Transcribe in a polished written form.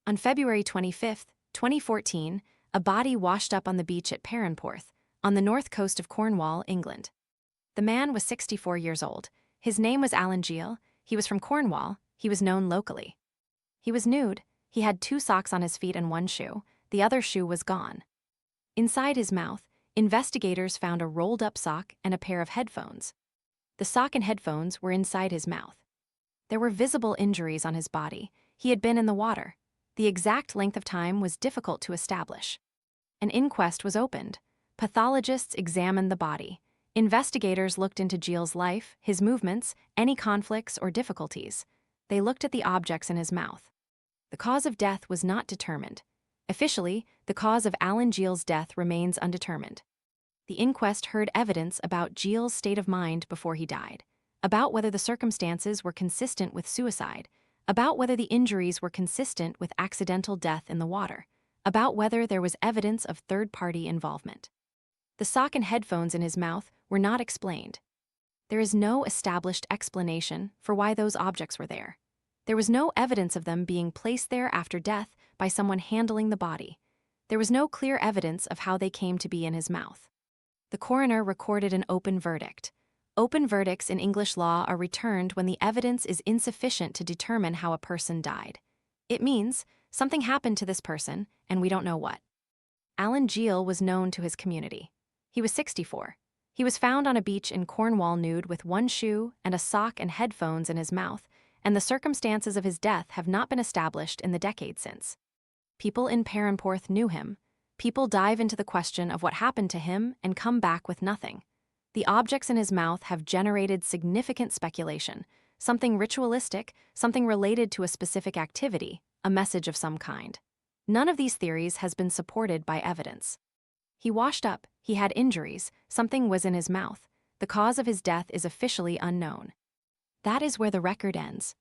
On February 25, 2014, a body washed up on the beach at Perranporth, on the north coast of Cornwall, England. The man was 64 years old. His name was Jeal. He was from Cornwall. He was known locally. He was nude. He had 2 socks on his feet and 1 shoe. The other shoe was gone. Inside his mouth, investigators found a rolled-up sock and a pair of headphones. The sock and headphones were inside his mouth. There were visible injuries on his body. He had been in the water. The exact length of time was difficult to establish. An inquest was opened. Pathologists examined the body. Investigators looked into Jeal's life, his movements, any conflicts or difficulties. They looked at the objects in his mouth. The cause of death was not determined. Officially, the cause of Jeal's death remains undetermined. The inquest heard evidence about Jeal's state of mind before he died, about whether the circumstances were consistent with suicide, about whether the injuries were consistent with accidental death in the water, about whether there was evidence of third-party involvement. The sock and headphones in his mouth were not explained. There is no established explanation for why those objects were there. There was no evidence of them being placed there after death by someone handling the body. There was no clear evidence of how they came to be in his mouth. The coroner recorded an open verdict. Open verdicts in English law are returned when the evidence is insufficient to determine how a person died. It means something happened to this person, and we don't know what. Jeal was known to his community. He was 64. He was found on a beach in Cornwall nude with 1 shoe and a sock and headphones in his mouth, and the circumstances of his death have not been established in the decade since. People in Perranporth knew him. People dive into the question of what happened to him and come back with nothing. The objects in his mouth have generated significant speculation, something ritualistic, something related to a specific activity, a message of some kind. None of these theories has been supported by evidence. He washed up, he had injuries, something was in his mouth. The cause of his death is officially unknown. That is where the record ends.